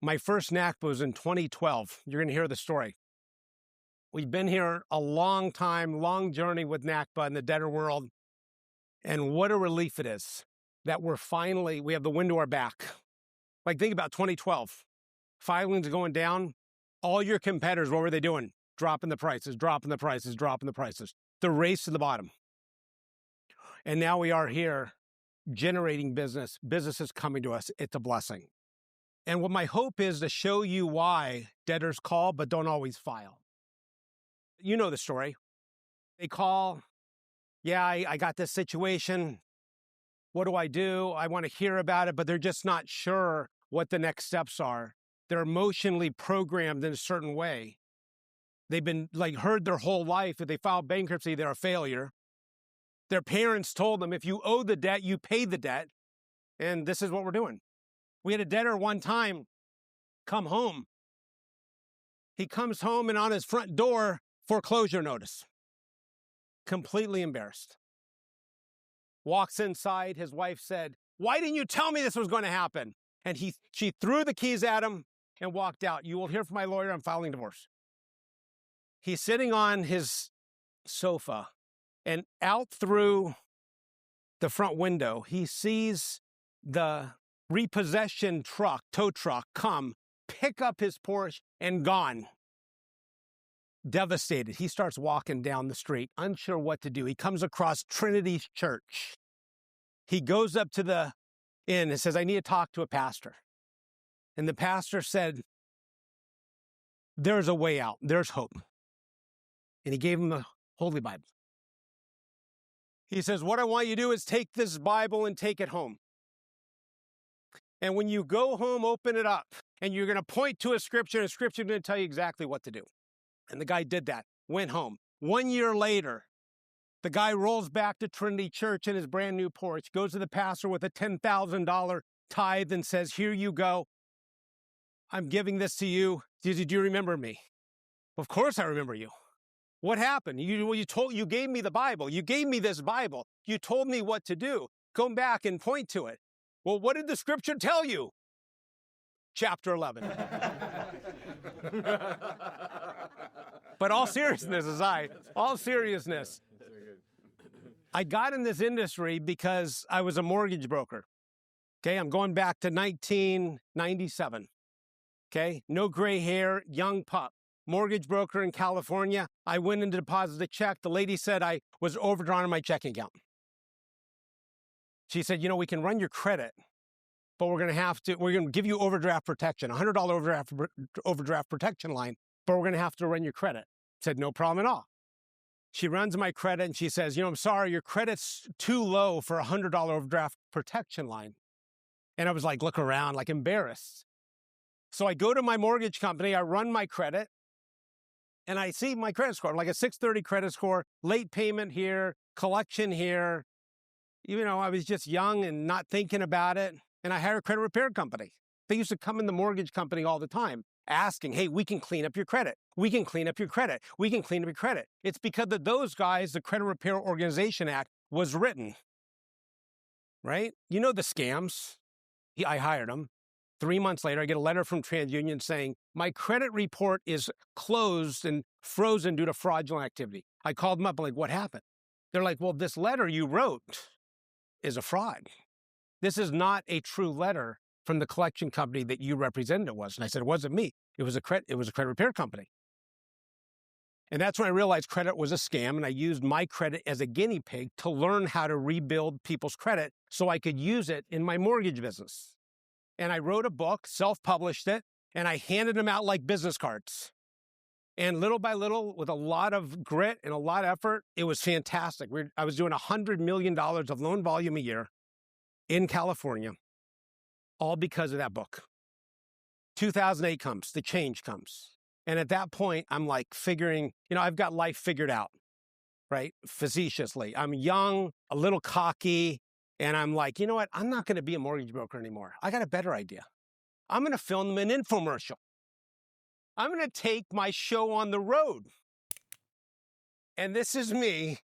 My first NACBA was in 2012. You're going to hear the story. We've been here a long time, long journey with NACBA in the debtor world. And what a relief it is that we have the wind to our back. Like, think about 2012. Filings going down. All your competitors, what were they doing? Dropping the prices, dropping the prices, dropping the prices. The race to the bottom. And now we are here generating businesses coming to us. It's a blessing. And what my hope is to show you why debtors call but don't always file. You know the story. They call, yeah, I got this situation. What do? I want to hear about it, but they're just not sure what the next steps are. They're emotionally programmed in a certain way. They've been heard their whole life. If they file bankruptcy, they're a failure. Their parents told them, if you owe the debt, you pay the debt. And this is what we're doing. We had a debtor one time come home. He comes home and on his front door, foreclosure notice. Completely embarrassed. Walks inside. His wife said, "Why didn't you tell me this was going to happen?" And she threw the keys at him and walked out. "You will hear from my lawyer. I'm filing divorce." He's sitting on his sofa, and out through the front window, he sees the repossession tow truck come, pick up his Porsche, and gone. Devastated. He starts walking down the street, unsure what to do. He comes across Trinity Church. He goes up to the inn and says, "I need to talk to a pastor." And the pastor said, "There's a way out. There's hope." And he gave him the Holy Bible. He says, "What I want you to do is take this Bible and take it home. And when you go home, open it up. And you're going to point to a scripture, and the scripture is going to tell you exactly what to do." And the guy did that, went home. 1 year later, the guy rolls back to Trinity Church in his brand new Porsche, goes to the pastor with a $10,000 tithe and says, "Here you go. I'm giving this to you. Do you remember me?" "Of course I remember you." "What happened?" You gave me the Bible. You gave me this Bible. You told me what to do. Go back and point to it." "Well, what did the scripture tell you?" Chapter 11. But all seriousness aside, I got in this industry because I was a mortgage broker. Okay, I'm going back to 1997. Okay, no gray hair, young pup. Mortgage broker in California. I went in to deposit a check. The lady said I was overdrawn on my checking account. She said, "We can run your credit, but we're going to give you overdraft protection, $100 overdraft protection line, but we're going to have to run your credit." I said, "No problem at all." She runs my credit and she says, "I'm sorry, your credit's too low for a $100 overdraft protection line." And I was look around, embarrassed. So I go to my mortgage company, I run my credit, and I see my credit score. I'm a 630 credit score, late payment here, collection here. Even though I was just young and not thinking about it. And I hired a credit repair company. They used to come in the mortgage company all the time asking, "Hey, we can clean up your credit. We can clean up your credit. We can clean up your credit." It's because of those guys, the Credit Repair Organization Act was written, right? You know the scams. I hired them. 3 months later, I get a letter from TransUnion saying, "My credit report is closed and frozen due to fraudulent activity." I called them up, "What happened?" They're like, "Well, this letter you wrote is a fraud. This is not a true letter from the collection company that you represented it was." And I said, "It wasn't me. It was a credit repair company." And that's when I realized credit was a scam, and I used my credit as a guinea pig to learn how to rebuild people's credit so I could use it in my mortgage business. And I wrote a book, self-published it, and I handed them out like business cards. And little by little, with a lot of grit and a lot of effort, it was fantastic. I was doing $100 million of loan volume a year in California, all because of that book. 2008 comes, the change comes. And at that point, I'm figuring, I've got life figured out, right? Facetiously. I'm young, a little cocky, and I'm you know what? I'm not going to be a mortgage broker anymore. I got a better idea. I'm going to film an infomercial. I'm going to take my show on the road. And this is me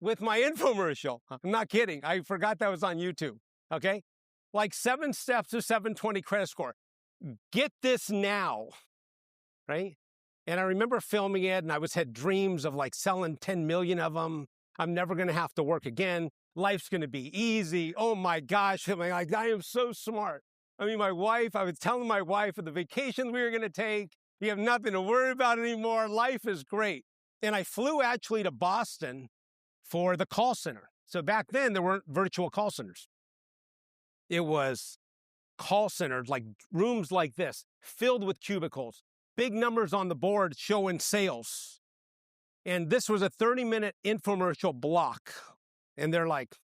with my infomercial. I'm not kidding. I forgot that was on YouTube. Okay? 7 steps to 720 credit score. get this now, right? And I remember filming it, and I had dreams of like selling 10 million of them. I'm never going to have to work again. Life's going to be easy. Oh my gosh. I'm like, I am so smart. I mean, I was telling my wife of the vacations we were going to take. You have nothing to worry about anymore. Life is great. And I flew actually to Boston for the call center. So back then there weren't virtual call centers. It was call centers, like rooms like this, filled with cubicles, big numbers on the board showing sales. And this was a 30-minute infomercial block. And they're like,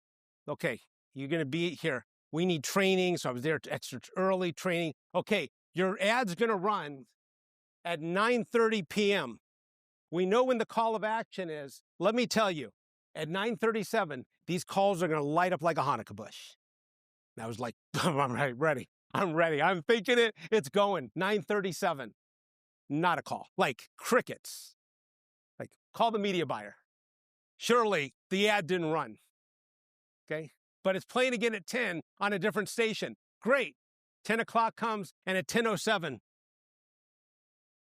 okay, you're going to be here. We need training. So I was there extra early training. Okay, your ad's going to run at 9:30 p.m. We know when the call of action is. Let me tell you, at 9:37, these calls are going to light up like a Hanukkah bush. And I was like, I'm ready. I'm ready. I'm thinking it. It's going. 9:37. Not a call. Like crickets. Like, call the media buyer. Surely the ad didn't run. Okay? But it's playing again at 10 on a different station. Great. 10 o'clock comes, and at 10:07,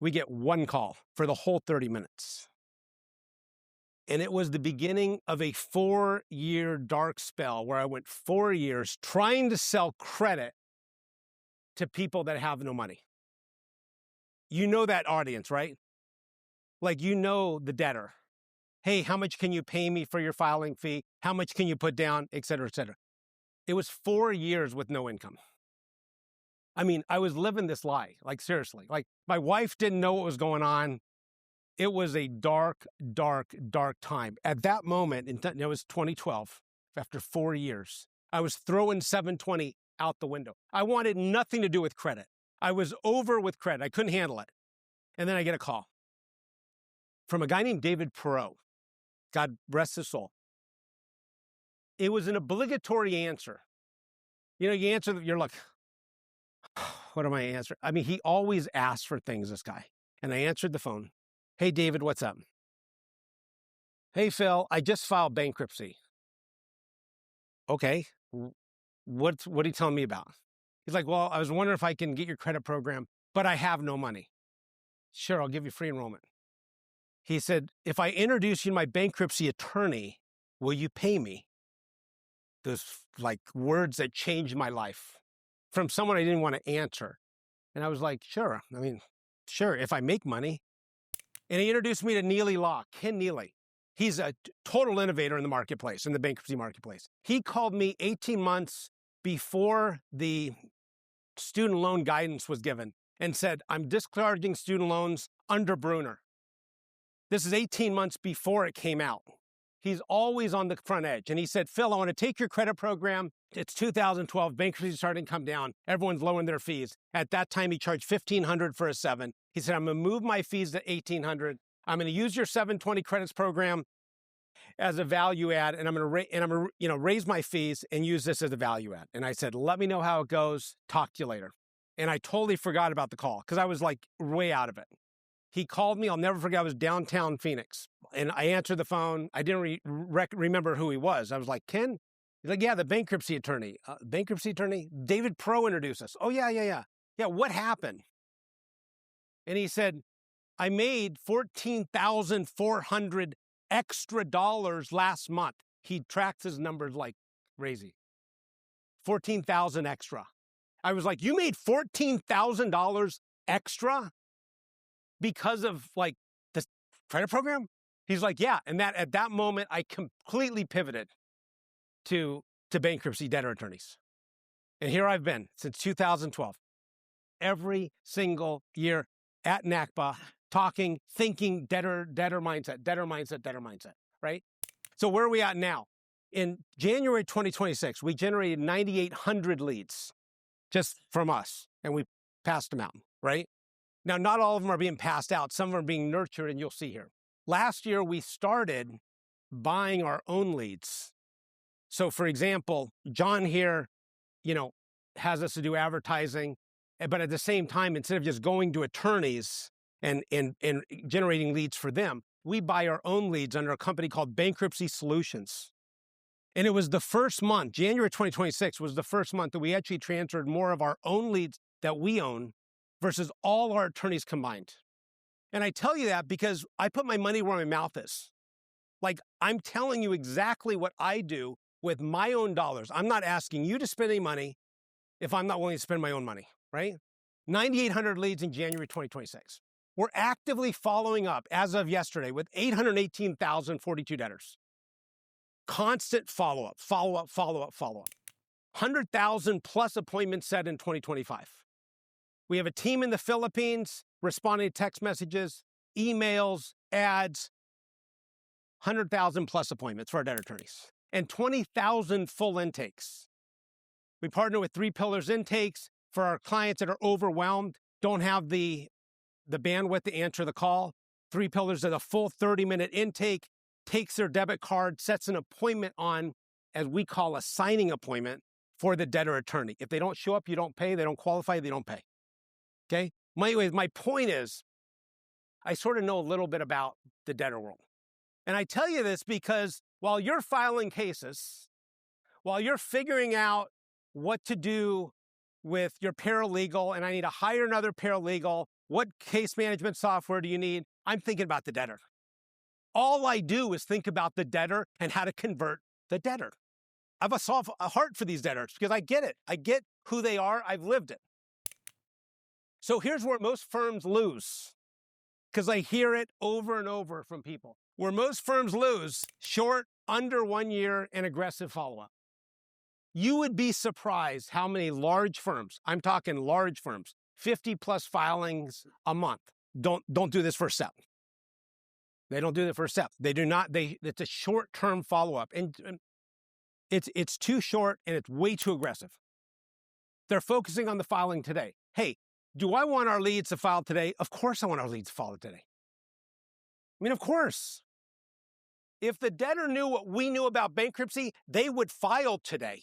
we get one call for the whole 30 minutes. And it was the beginning of a 4-year dark spell where I went 4 years trying to sell credit to people that have no money. You know that audience, right? Like, you know the debtor. Hey, how much can you pay me for your filing fee? How much can you put down, et cetera, et cetera. It was 4 years with no income. I mean, I was living this lie, like seriously. Like, my wife didn't know what was going on. It was a dark, dark, dark time. At that moment, it was 2012, after 4 years, I was throwing 720 out the window. I wanted nothing to do with credit. I was over with credit. I couldn't handle it. And then I get a call from a guy named David Perot. God rest his soul. It was an obligatory answer. You know, you answer, you're like, what am I answering? I mean, he always asks for things, this guy. And I answered the phone. Hey, David, what's up? Hey, Phil, I just filed bankruptcy. Okay. What are you telling me about? He's like, well, I was wondering if I can get your credit program, but I have no money. Sure, I'll give you free enrollment. He said, if I introduce you to my bankruptcy attorney, will you pay me? Those like words that changed my life from someone I didn't want to answer. And I was like, sure. I mean, sure, if I make money. And he introduced me to Neely Law, Ken Neely. He's a total innovator in the marketplace, in the bankruptcy marketplace. He called me 18 months before the student loan guidance was given and said, I'm discharging student loans under Bruner. This is 18 months before it came out. He's always on the front edge. And he said, Phil, I want to take your credit program. It's 2012. Bankruptcy starting to come down. Everyone's lowering their fees. At that time, he charged $1,500 for a 7. He said, I'm going to move my fees to $1,800. I'm going to use your 720 credits program as a value add, and I'm going to raise my fees and use this as a value add. And I said, let me know how it goes. Talk to you later. And I totally forgot about the call because I was like way out of it. He called me. I'll never forget. I was downtown Phoenix. And I answered the phone. I didn't remember who he was. I was like, Ken? He's like, yeah, the bankruptcy attorney. Bankruptcy attorney? David Pro introduced us. Oh, yeah. Yeah, what happened? And he said, I made $14,400 extra dollars last month. He tracks his numbers like crazy. 14,000 extra. I was like, you made $14,000 extra because of like the credit program? He's like, yeah. And that at that moment, I completely pivoted to bankruptcy debtor attorneys. And here I've been since 2012. Every single year at NACBA, talking, thinking, debtor mindset, right? So where are we at now? In January 2026, we generated 9,800 leads just from us, and we passed them out, right? Now, not all of them are being passed out. Some of them are being nurtured, and you'll see here. Last year, we started buying our own leads. So, for example, John here, has us to do advertising, but at the same time, instead of just going to attorneys and generating leads for them, we buy our own leads under a company called Bankruptcy Solutions. And it was the first month, January 2026 was the first month that we actually transferred more of our own leads that we own versus all our attorneys combined. And I tell you that because I put my money where my mouth is. Like, I'm telling you exactly what I do with my own dollars. I'm not asking you to spend any money if I'm not willing to spend my own money, right? 9,800 leads in January 2026. We're actively following up, as of yesterday, with 818,042 debtors. Constant follow-up, follow-up, follow-up, follow-up. 100,000 plus appointments set in 2025. We have a team in the Philippines responding to text messages, emails, ads, 100,000 plus appointments for our debtor attorneys, and 20,000 full intakes. We partner with 3 Pillars Intakes for our clients that are overwhelmed, don't have the bandwidth to answer the call. 3 Pillars is a full 30-minute intake, takes their debit card, sets an appointment on, as we call a signing appointment, for the debtor attorney. If they don't show up, you don't pay. They don't qualify, they don't pay. Okay? My point is, I sort of know a little bit about the debtor world. And I tell you this because while you're filing cases, while you're figuring out what to do with your paralegal, and I need to hire another paralegal, what case management software do you need? I'm thinking about the debtor. All I do is think about the debtor and how to convert the debtor. I have a heart for these debtors because I get it. I get who they are. I've lived it. So here's where most firms lose, because I hear it over and over from people. Where most firms lose: short, under 1 year, and aggressive follow-up. You would be surprised how many large firms, I'm talking large firms, 50 plus filings a month, don't do this first step. They don't do the first step. They do not, it's a short-term follow-up. And it's too short and it's way too aggressive. They're focusing on the filing today. Hey, do I want our leads to file today? Of course I want our leads to file today. I mean, of course. If the debtor knew what we knew about bankruptcy, they would file today.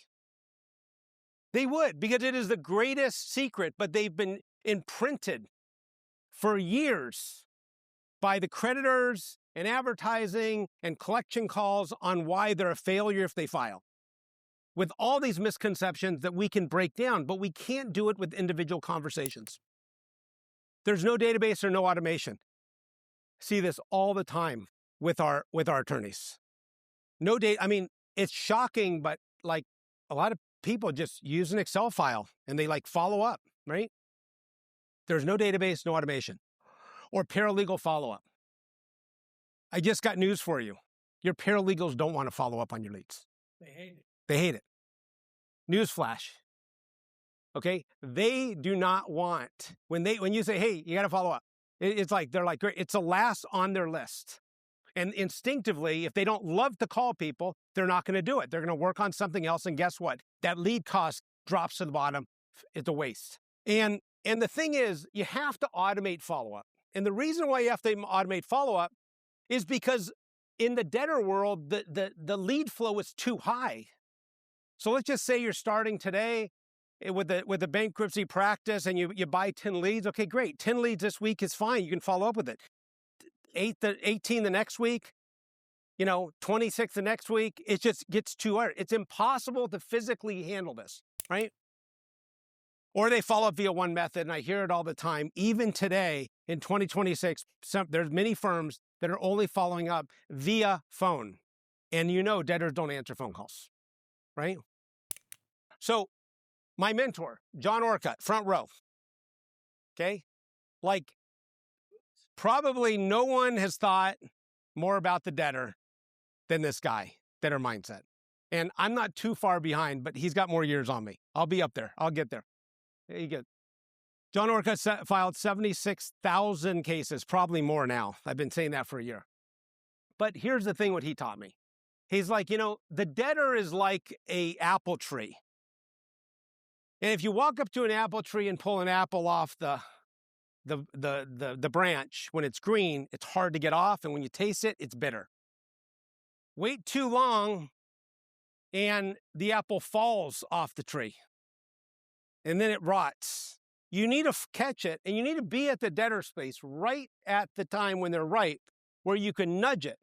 They would, because it is the greatest secret, but they've been imprinted for years by the creditors and advertising and collection calls on why they're a failure if they file. With all these misconceptions that we can break down, but we can't do it with individual conversations. There's no database or no automation. See this all the time with our attorneys. No data. I mean, it's shocking, but like a lot of people just use an Excel file and they like follow up, right? There's no database, no automation, or paralegal follow-up. I just got news for you. Your paralegals don't want to follow up on your leads. They hate it. They hate it. Newsflash. Okay? They do not want, when you say, hey, you got to follow up, it's like, they're like, great. It's the last on their list. And instinctively, if they don't love to call people, they're not going to do it. They're going to work on something else. And guess what? That lead cost drops to the bottom. It's a waste. And the thing is, you have to automate follow-up. And the reason why you have to automate follow-up is because in the debtor world, the lead flow is too high. So let's just say you're starting today with a bankruptcy practice and you buy 10 leads. Okay, great. 10 leads this week is fine. You can follow up with it. 18 the next week, 26 the next week. It just gets too hard. It's impossible to physically handle this, right? Or they follow up via one method, and I hear it all the time. Even today, in 2026, there's many firms that are only following up via phone. And debtors don't answer phone calls, right? So my mentor, John Orcutt, front row, okay? Like, probably no one has thought more about the debtor than this guy, debtor mindset. And I'm not too far behind, but he's got more years on me. I'll be up there. I'll get there. There you go. John Orcutt filed 76,000 cases, probably more now. I've been saying that for a year. But here's the thing, what he taught me. He's like, the debtor is like an apple tree. And if you walk up to an apple tree and pull an apple off the branch, when it's green, it's hard to get off. And when you taste it, it's bitter. Wait too long and the apple falls off the tree. And then it rots. You need to catch it, and you need to be at the debtor space right at the time when they're ripe, where you can nudge it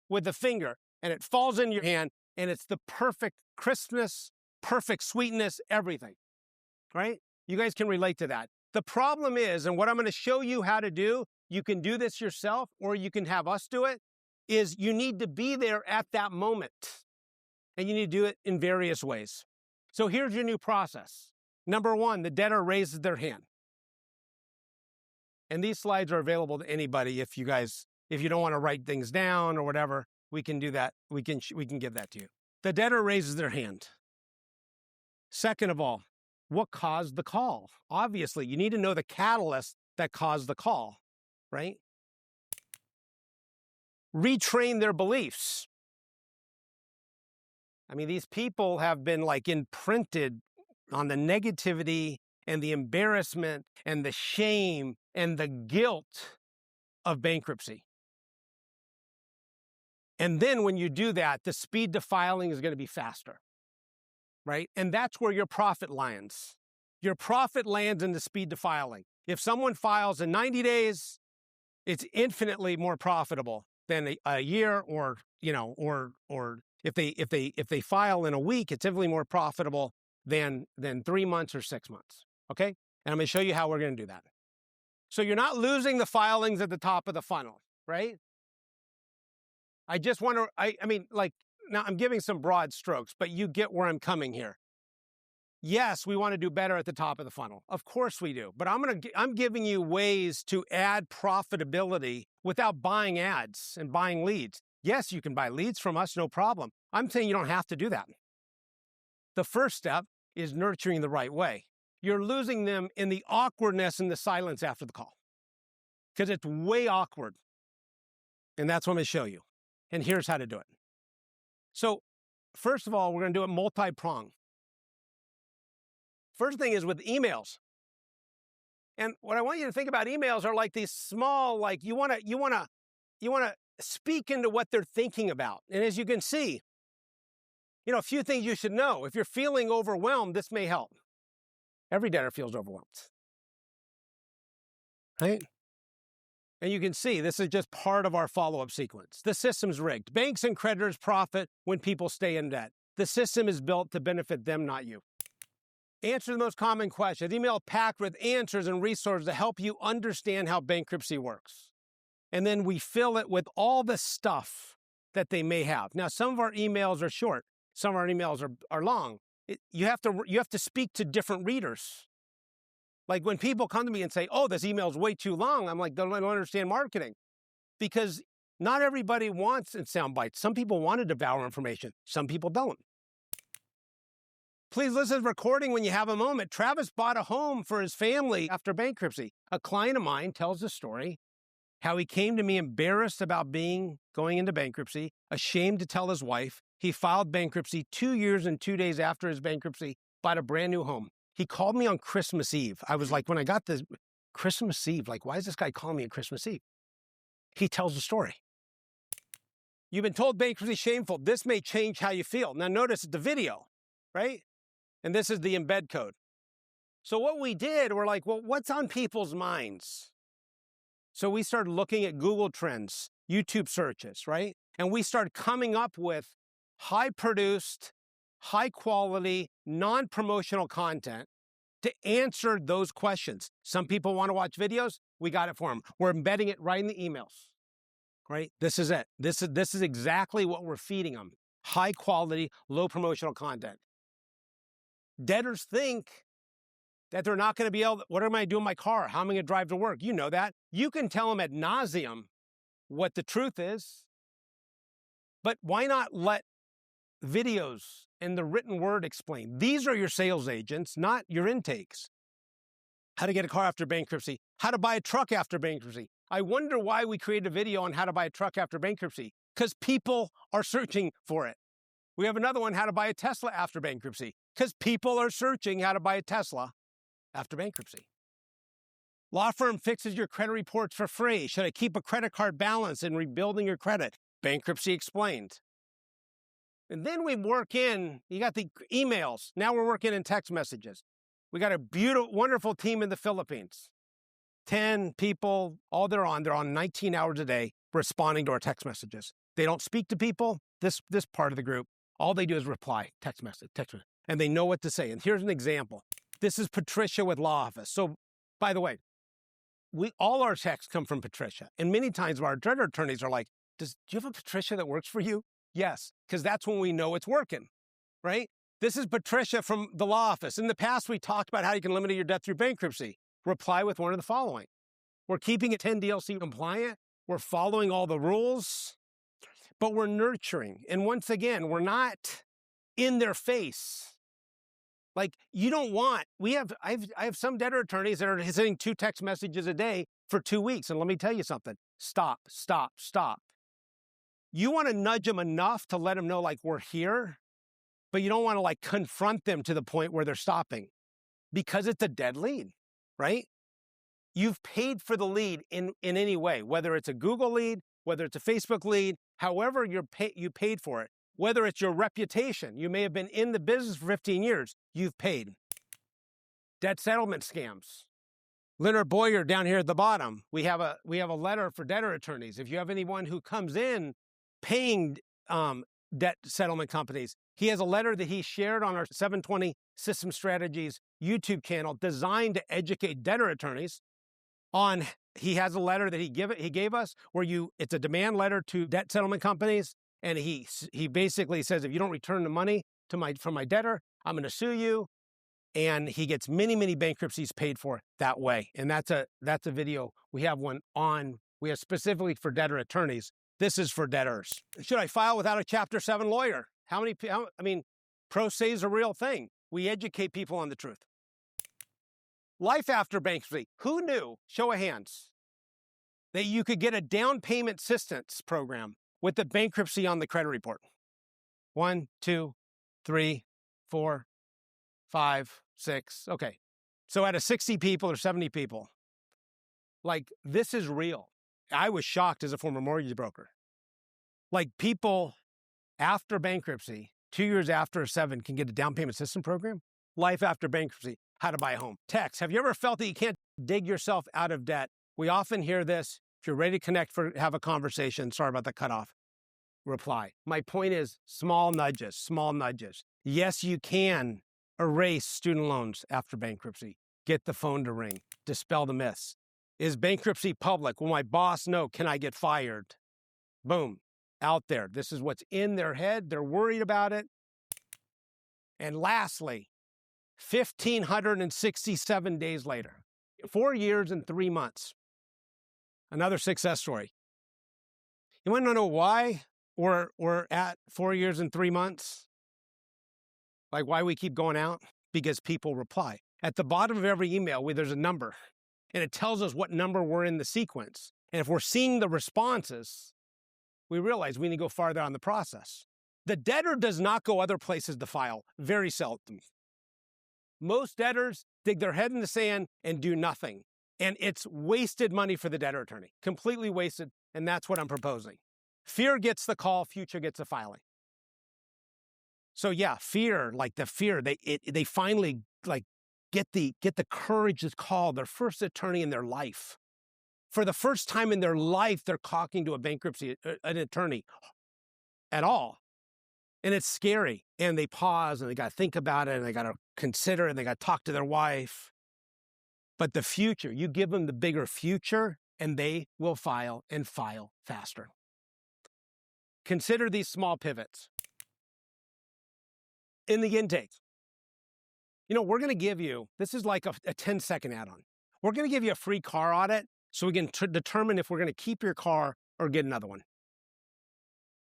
with a finger, and it falls in your hand, and it's the perfect crispness, perfect sweetness, everything, right? You guys can relate to that. The problem is, and what I'm going to show you how to do, you can do this yourself or you can have us do it, is you need to be there at that moment. And you need to do it in various ways. So here's your new process. Number one, the debtor raises their hand. And these slides are available to anybody if you don't want to write things down or whatever, we can do that. We can give that to you. The debtor raises their hand. Second of all, what caused the call? Obviously, you need to know the catalyst that caused the call, right? Retrain their beliefs. I mean, these people have been like imprinted on the negativity and the embarrassment and the shame and the guilt of bankruptcy. And then when you do that, the speed to filing is going to be faster, right? And that's where your profit lands. Your profit lands in the speed to filing. If someone files in 90 days, it's infinitely more profitable than a year, or if they file in a week, it's infinitely more profitable than 3 months or 6 months. Okay? And I'm going to show you how we're going to do that. So you're not losing the filings at the top of the funnel, right? I just want to, I mean, like, now I'm giving some broad strokes, but you get where I'm coming here. Yes, we want to do better at the top of the funnel. Of course we do. But I'm giving you ways to add profitability without buying ads and buying leads. Yes, you can buy leads from us, no problem. I'm saying you don't have to do that. The first step is nurturing the right way. You're losing them in the awkwardness and the silence after the call, because it's way awkward. And that's what I'm going to show you. And here's how to do it. So first of all, we're going to do it multi-pronged. First thing is with emails. And what I want you to think about emails are like these small, like you want to speak into what they're thinking about. And as you can see, a few things you should know. If you're feeling overwhelmed, this may help. Every debtor feels overwhelmed, right? And you can see this is just part of our follow-up sequence. The system's rigged. Banks and creditors profit when people stay in debt. The system is built to benefit them, not you. Answer the most common questions. Email packed with answers and resources to help you understand how bankruptcy works. And then we fill it with all the stuff that they may have. Now, some of our emails are short. Some of our emails are long. You have to speak to different readers. Like when people come to me and say, oh, this email is way too long, I'm like, they don't understand marketing. Because not everybody wants sound bites. Some people want to devour information. Some people don't. Please listen to the recording when you have a moment. Travis bought a home for his family after bankruptcy. A client of mine tells the story, how he came to me embarrassed about going into bankruptcy, ashamed to tell his wife. He filed bankruptcy 2 years and 2 days after his bankruptcy, bought a brand new home. He called me on Christmas Eve. I was like, when I got this Christmas Eve, like, why is this guy calling me on Christmas Eve? He tells the story. You've been told bankruptcy is shameful. This may change how you feel. Now notice the video, right? And this is the embed code. So what we did, we're like, well, what's on people's minds? So we started looking at Google Trends, YouTube searches, right? And we started coming up with high-produced, high-quality, non-promotional content to answer those questions. Some people want to watch videos. We got it for them. We're embedding it right in the emails, right? This is it. This is exactly what we're feeding them. High-quality, low-promotional content. Debtors think that they're not going to be able to, what am I doing in my car? How am I going to drive to work? You know that. You can tell them ad nauseum what the truth is, but why not let videos and the written word explain? These are your sales agents, not your intakes. How to get a car after bankruptcy. How to buy a truck after bankruptcy. I wonder why we created a video on how to buy a truck after bankruptcy. Because people are searching for it. We have another one, how to buy a Tesla after bankruptcy. Because people are searching how to buy a Tesla after bankruptcy. Law firm fixes your credit reports for free. Should I keep a credit card balance in rebuilding your credit? Bankruptcy explained. And then we work in, you got the emails. Now we're working in text messages. We got a beautiful, wonderful team in the Philippines. 10 people, all they're on 19 hours a day responding to our text messages. They don't speak to people, this part of the group. All they do is reply, text message, and they know what to say. And here's an example. This is Patricia with Law Office. So By the way, all our texts come from Patricia. And many times our debtor attorneys are like, do you have a Patricia that works for you? Yes, because that's when we know it's working, right? This is Patricia from the law office. In the past, we talked about how you can limit your debt through bankruptcy. Reply with one of the following. We're keeping it 10 DLC compliant. We're following all the rules, but we're nurturing. And once again, we're not in their face. Like, you don't want, I have some debtor attorneys that are sending 2 text messages a day for 2 weeks. And let me tell you something, stop. You want to nudge them enough to let them know, like, we're here, but you don't want to, like, confront them to the point where they're stopping because it's a dead lead, right? You've paid for the lead in any way, whether it's a Google lead, whether it's a Facebook lead, however you paid for it. Whether it's your reputation, you may have been in the business for 15 years, you've paid. Debt settlement scams. Leonard Boyer down here at the bottom, we have a letter for debtor attorneys. If you have anyone who comes in paying debt settlement companies, he has a letter that he shared on our 720 System Strategies YouTube channel designed to educate debtor attorneys on. He has a letter that he gave us where it's a demand letter to debt settlement companies. And he basically says, if you don't return the money from my debtor, I'm going to sue you. And he gets many bankruptcies paid for that way. And that's a video. We have specifically for debtor attorneys. This is for debtors. Should I file without a Chapter 7 lawyer? Pro se is a real thing. We educate people on the truth. Life after bankruptcy. Who knew, show of hands, that you could get a down payment assistance program with the bankruptcy on the credit report? 1, 2, 3, 4, 5, 6. Okay. So out of 60 people or 70 people, like, this is real. I was shocked as a former mortgage broker. Like, people after bankruptcy, 2 years after or 7, can get a down payment assistance program. Life after bankruptcy, how to buy a home. Text, have you ever felt that you can't dig yourself out of debt? We often hear this. If you're ready to connect have a conversation, sorry about the cutoff, reply. My point is small nudges. Yes, you can erase student loans after bankruptcy. Get the phone to ring. Dispel the myths. Is bankruptcy public? Will my boss know? Can I get fired? Boom. Out there. This is what's in their head. They're worried about it. And lastly, 1,567 days later, 4 years and 3 months. Another success story. You want to know why we're at 4 years and 3 months? Like, why we keep going out? Because people reply. At the bottom of every email, there's a number, and it tells us what number we're in the sequence. And if we're seeing the responses, we realize we need to go farther on the process. The debtor does not go other places to file, very seldom. Most debtors dig their head in the sand and do nothing. And it's wasted money for the debtor attorney, completely wasted. And that's what I'm proposing. Fear gets the call, future gets the filing. So yeah, fear, they finally get the courage to call their first attorney in their life. For the first time in their life, they're talking to an attorney at all. And it's scary. And they pause and they got to think about it and they got to consider it and they got to talk to their wife. But the future, you give them the bigger future and they will file and file faster. Consider these small pivots. In the intake, we're going to give you, this is like a 10-second add-on. We're going to give you a free car audit so we can determine if we're going to keep your car or get another one.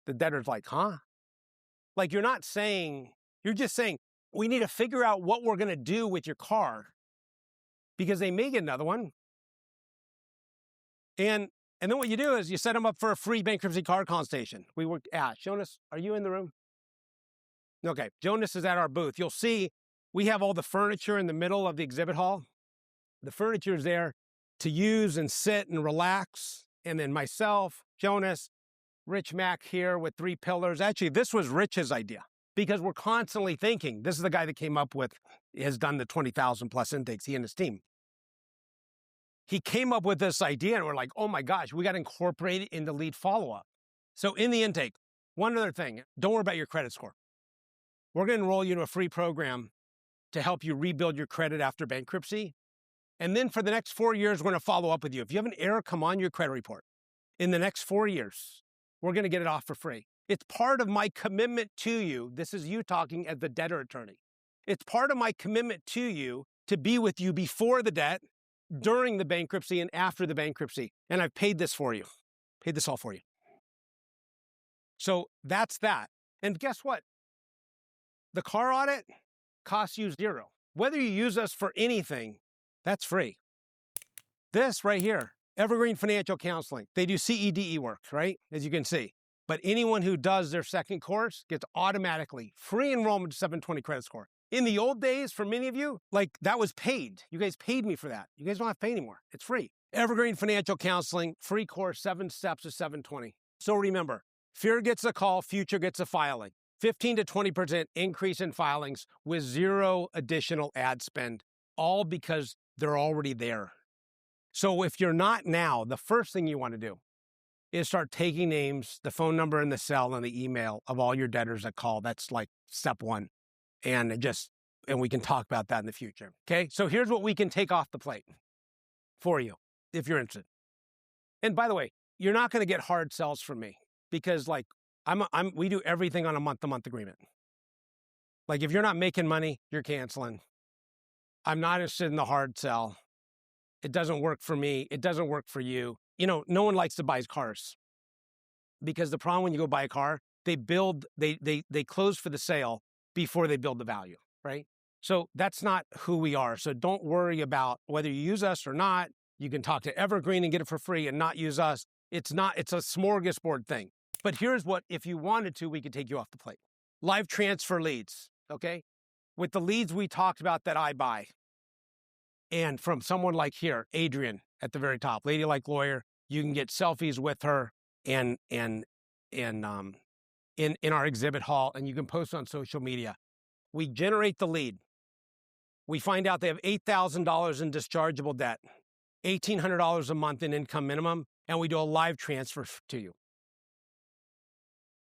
The debtor's like, huh? Like, you're just saying, we need to figure out what we're going to do with your car because they may get another one. And then what you do is you set them up for a free bankruptcy car consultation. We worked at Jonas. Are you in the room? Okay. Jonas is at our booth. You'll see we have all the furniture in the middle of the exhibit hall. The furniture is there to use and sit and relax. And then myself, Jonas, Rich Mack here with 3 pillars. Actually, this was Rich's idea because we're constantly thinking, this is the guy that came up with, has done the 20,000 plus intakes, he and his team. He came up with this idea and we're like, oh my gosh, we got to incorporate it into lead follow-up. So in the intake, one other thing, don't worry about your credit score. We're going to enroll you into a free program to help you rebuild your credit after bankruptcy. And then for the next 4 years, we're going to follow up with you. If you have an error, come on your credit report. In the next 4 years, we're going to get it off for free. It's part of my commitment to you. This is you talking as the debtor attorney. It's part of my commitment to you to be with you before the debt, during the bankruptcy, and after the bankruptcy. And I've paid this for you. Paid this all for you. So that's that. And guess what? The car audit costs you $0. Whether you use us for anything, that's free. This right here, Evergreen Financial Counseling. They do CEDE work, right? As you can see. But anyone who does their second course gets automatically free enrollment to 720 credit score. In the old days, for many of you, like that was paid. You guys paid me for that. You guys don't have to pay anymore. It's free. Evergreen Financial Counseling, free course, 7 steps to 720. So remember, fear gets a call, future gets a filing. 15 to 20% increase in filings with 0 additional ad spend, all because they're already there. So if you're not now, the first thing you want to do is start taking names, the phone number and the cell and the email of all your debtors that call. That's like step 1. And we can talk about that in the future. Okay. So here's what we can take off the plate for you if you're interested. And by the way, you're not going to get hard sells from me because like we do everything on a month-to-month agreement. Like if you're not making money, you're canceling. I'm not interested in the hard sell. It doesn't work for me. It doesn't work for you. You know, no one likes to buy cars because the problem when you go buy a car, they close for the sale before they build the value, right? So that's not who we are. So don't worry about whether you use us or not. You can talk to Evergreen and get it for free and not use us. It's a smorgasbord thing. But here's what, if you wanted to, we could take you off the plate. Live transfer leads, okay? With the leads we talked about that I buy. And from someone like here, Adrian at the very top, ladylike lawyer, you can get selfies with her in our exhibit hall, and you can post on social media. We generate the lead. We find out they have $8,000 in dischargeable debt, $1,800 a month in income minimum, and we do a live transfer to you.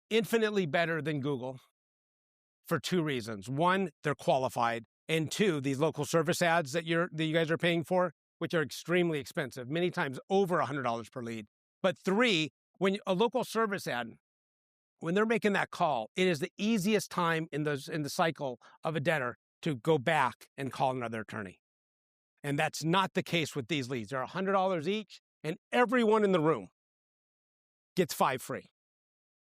Infinitely better than Google for 2 reasons. 1, they're qualified. And 2, these local service ads that you guys are paying for, which are extremely expensive, many times over $100 per lead. But 3, when a local service ad, when they're making that call, it is the easiest time in the cycle of a debtor to go back and call another attorney. And that's not the case with these leads. They're $100 each, and everyone in the room gets 5 free.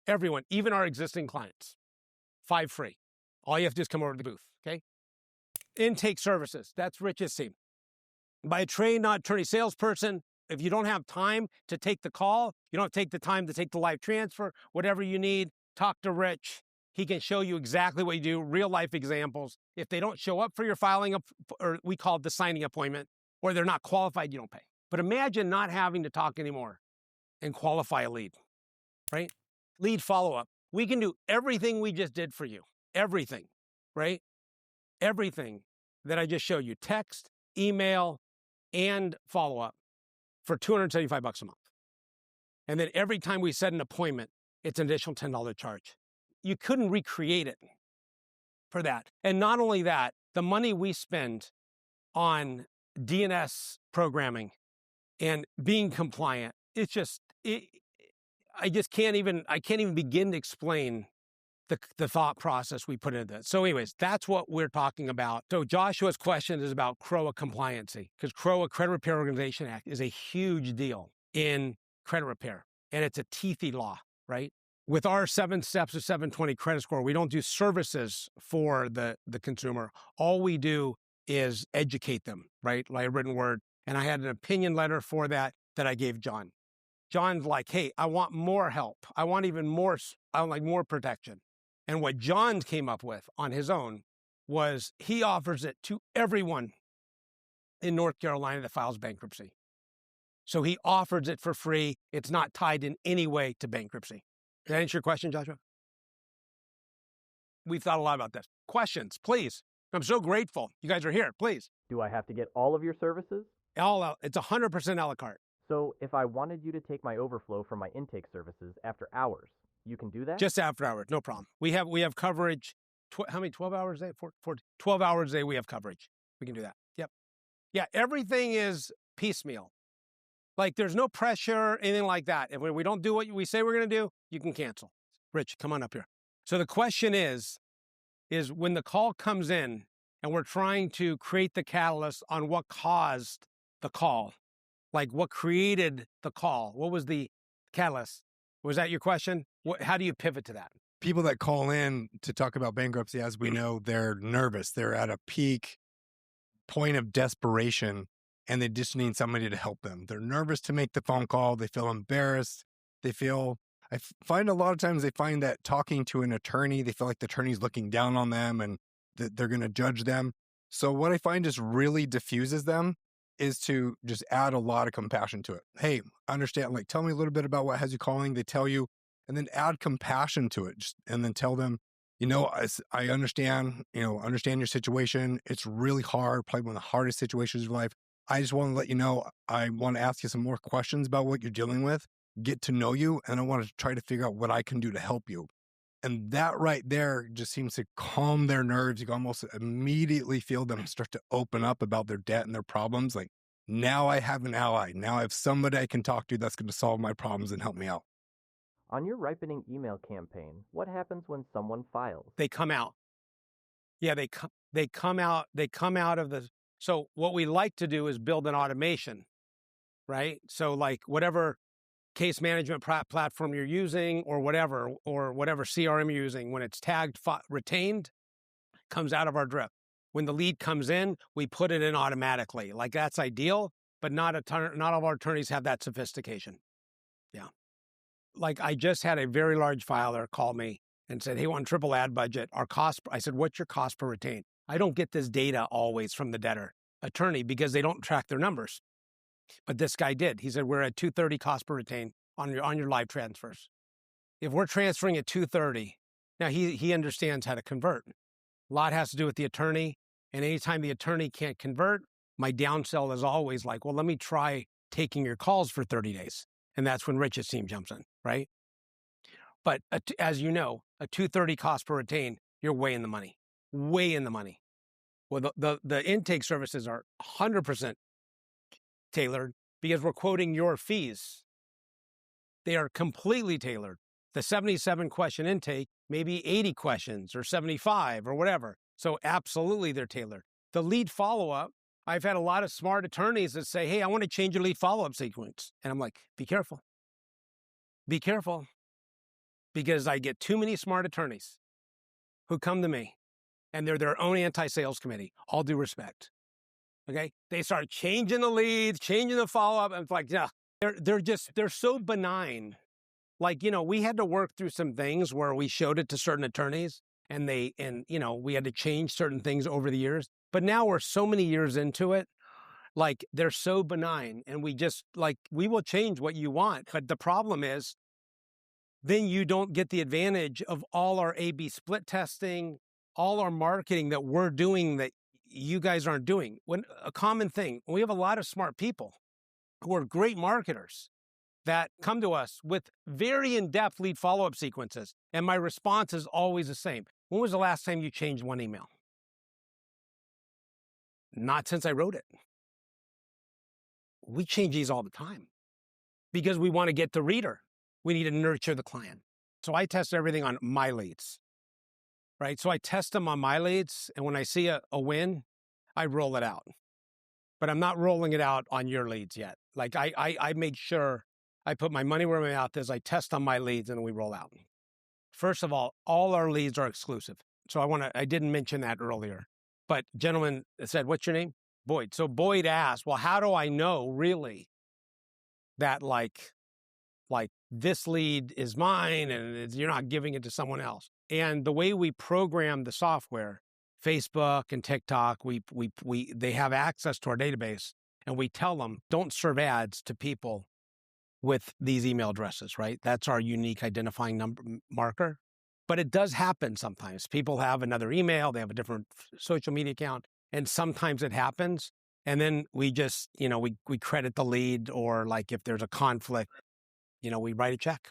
Everyone, even our existing clients, 5 free. All you have to do is come over to the booth, okay? Intake services, that's Rich's team. By a trained, not attorney salesperson, if you don't have time to take the call, you don't take the time to take the live transfer, whatever you need, talk to Rich. He can show you exactly what you do, real life examples. If they don't show up for your filing, or we call it the signing appointment, or they're not qualified, you don't pay. But imagine not having to talk anymore and qualify a lead, right? Lead follow-up. We can do everything we just did for you. Everything, right? Everything that I just showed you, text, email, and follow-up for $275 a month. And then every time we set an appointment, it's an additional $10 charge. You couldn't recreate it for that. And not only that, the money we spend on DNS programming and being compliant, it's just, I can't even begin to explain the thought process we put into this. So anyways, that's what we're talking about. So Joshua's question is about CROA compliancy, because CROA, Credit Repair Organization Act, is a huge deal in credit repair. And it's a teethy law, right? With our 7 steps to 720 credit score, we don't do services for the consumer. All we do is educate them, right? Like a written word. And I had an opinion letter for that I gave John. John's like, hey, I want more help. I want more protection. And what John came up with on his own was he offers it to everyone in North Carolina that files bankruptcy. So he offers it for free. It's not tied in any way to bankruptcy. Did that answer your question, Joshua? We've thought a lot about this. Questions, please. I'm so grateful you guys are here. Please. Do I have to get all of your services? All out. It's 100% a la carte. So if I wanted you to take my overflow from my intake services after hours, you can do that? Just after hours, no problem. We have coverage. How many? 12 hours a day? 12 hours a day we have coverage. We can do that. Yep. Yeah, everything is piecemeal. Like there's no pressure, anything like that. If we don't do what we say we're going to do, you can cancel. Rich, come on up here. So the question is when the call comes in and we're trying to create the catalyst on what caused the call, like what created the call, what was the catalyst? Was that your question? How do you pivot to that? People that call in to talk about bankruptcy, as we know, they're nervous. They're at a peak point of desperation and they just need somebody to help them. They're nervous to make the phone call. They feel embarrassed. I find a lot of times they find that talking to an attorney, they feel like the attorney's looking down on them and that they're going to judge them. So what I find just really diffuses them is to just add a lot of compassion to it. Hey, understand, like, tell me a little bit about what has you calling. They tell you, and then add compassion to it. And then tell them, I understand your situation. It's really hard, probably one of the hardest situations of your life. I just want to let you know, I want to ask you some more questions about what you're dealing with, get to know you, and I want to try to figure out what I can do to help you. And that right there just seems to calm their nerves. You can almost immediately feel them start to open up about their debt and their problems. Like, now I have an ally. Now I have somebody I can talk to that's going to solve my problems and help me out. On your ripening email campaign, what happens when someone files? They come out. Yeah, they come out. They come out of the. So what we like to do is build an automation, right? So like whatever case management platform you're using or whatever CRM you're using, when it's tagged retained, comes out of our drip. When the lead comes in, we put it in automatically. Like that's ideal, but not all of our attorneys have that sophistication. Yeah. Like I just had a very large filer call me and said, hey, on triple ad budget, our cost, I said, what's your cost per retain? I don't get this data always from the debtor attorney because they don't track their numbers. But this guy did. He said, we're at $230 cost per retain on your live transfers. If we're transferring at $230, now he understands how to convert. A lot has to do with the attorney. And anytime the attorney can't convert, my downsell is always like, well, let me try taking your calls for 30 days. And that's when Rich's team jumps in, right? But as you know, a $230 cost per retain, you're way in the money. Way in the money. Well, the intake services are 100% tailored because we're quoting your fees. They are completely tailored. The 77 question intake, maybe 80 questions or 75 or whatever. So absolutely they're tailored. The lead follow-up, I've had a lot of smart attorneys that say, hey, I want to change your lead follow-up sequence. And I'm like, be careful. Be careful. Because I get too many smart attorneys who come to me and they're their own anti-sales committee, all due respect. Okay? They start changing the leads, changing the follow-up. And it's like, yeah, they're so benign. Like, we had to work through some things where we showed it to certain attorneys and we had to change certain things over the years. But now we're so many years into it, like they're so benign and we will change what you want. But the problem is then you don't get the advantage of all our A/B split testing, all our marketing that we're doing that you guys aren't doing. When a common thing, we have a lot of smart people who are great marketers that come to us with very in-depth lead follow-up sequences. And my response is always the same. When was the last time you changed one email? Not since I wrote it. We change these all the time because we want to get the reader. We need to nurture the client. So I test everything on my leads, right? So I test them on my leads. And when I see a win, I roll it out. But I'm not rolling it out on your leads yet. Like I made sure I put my money where my mouth is. I test on my leads and we roll out. First of all our leads are exclusive. So I didn't mention that earlier, but gentleman said, what's your name? Boyd. So Boyd asked, well, how do I know really that like this lead is mine and you're not giving it to someone else? And the way we program the software, Facebook and TikTok, they have access to our database and we tell them, don't serve ads to people with these email addresses, right? That's our unique identifying number marker. But it does happen sometimes. People have another email, they have a different social media account, and sometimes it happens. And then we just, we credit the lead, or like if there's a conflict, we write a check.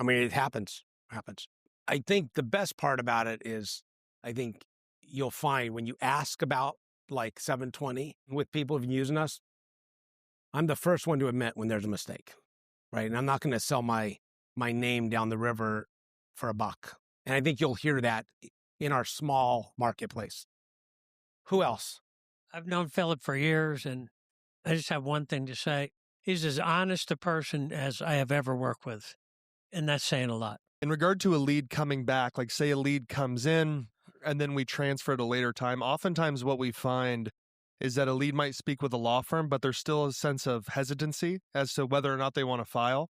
I mean, it happens. I think the best part about it is, I think you'll find when you ask about like 720 with people who've using us, I'm the first one to admit when there's a mistake, right? And I'm not going to sell my name down the river for $1. And I think you'll hear that in our small marketplace. Who else? I've known Philip for years, and I just have one thing to say. He's as honest a person as I have ever worked with, and that's saying a lot. In regard to a lead coming back, like say a lead comes in and then we transfer at a later time, oftentimes what we find is that a lead might speak with a law firm, but there's still a sense of hesitancy as to whether or not they want to file.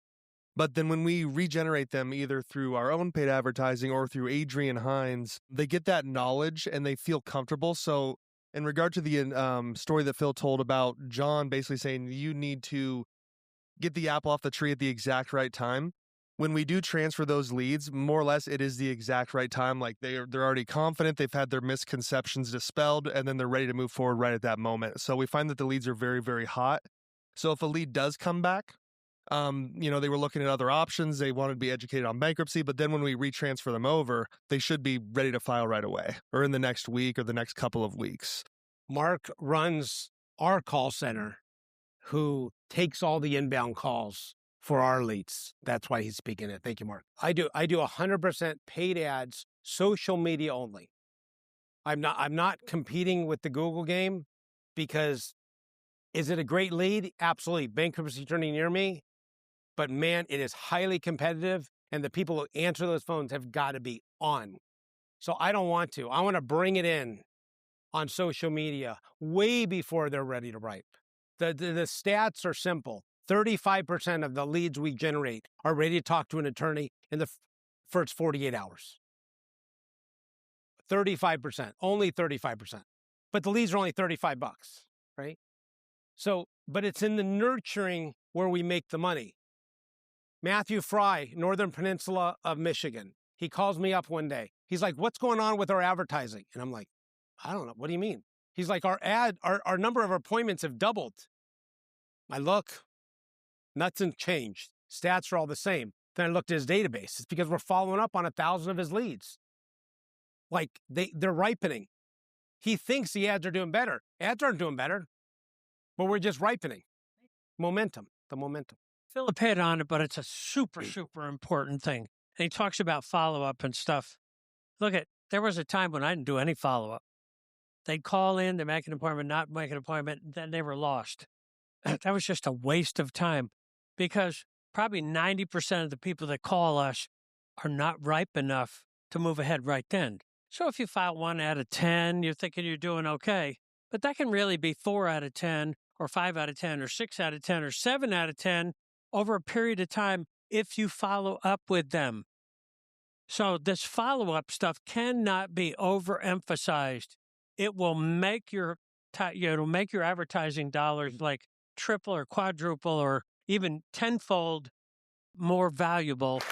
But then when we regenerate them either through our own paid advertising or through Adrian Hines, they get that knowledge and they feel comfortable. So in regard to the story that Phil told about John basically saying you need to get the apple off the tree at the exact right time, when we do transfer those leads, more or less it is the exact right time. Like they're already confident, they've had their misconceptions dispelled, and then they're ready to move forward right at that moment. So we find that the leads are very, very hot. So if a lead does come back, they were looking at other options, they wanted to be educated on bankruptcy, but then when we retransfer them over, they should be ready to file right away or in the next week or the next couple of weeks. Mark runs our call center, who takes all the inbound calls for our leads. That's why he's speaking it. Thank you, Mark. I do 100% paid ads, social media only. I'm not competing with the Google game because is it a great lead? Absolutely. Bankruptcy attorney near me. But man, it is highly competitive, and the people who answer those phones have got to be on. So I don't want to. I want to bring it in on social media way before they're ready to ripe. The stats are simple. 35% of the leads we generate are ready to talk to an attorney in the first 48 hours. 35%, only 35%. But the leads are only $35, right? So, but it's in the nurturing where we make the money. Matthew Fry, Northern Peninsula of Michigan. He calls me up one day. He's like, what's going on with our advertising? And I'm like, I don't know. What do you mean? He's like, our number of appointments have doubled. I look, nothing changed. Stats are all the same. Then I looked at his database. It's because we're following up on 1,000 of his leads. Like they're ripening. He thinks the ads are doing better. Ads aren't doing better, but we're just ripening. Momentum, the momentum. Philip hit on it, but it's a super, super important thing. And he talks about follow-up and stuff. Look, there was a time when I didn't do any follow-up. They'd call in, they make an appointment, not make an appointment, then they were lost. That was just a waste of time because probably 90% of the people that call us are not ripe enough to move ahead right then. So if you file 1 out of 10, you're thinking you're doing okay. But that can really be 4 out of 10 or 5 out of 10 or 6 out of 10 or 7 out of 10 over a period of time if you follow up with them. So this follow-up stuff cannot be overemphasized. It will make your advertising dollars like triple or quadruple or even tenfold more valuable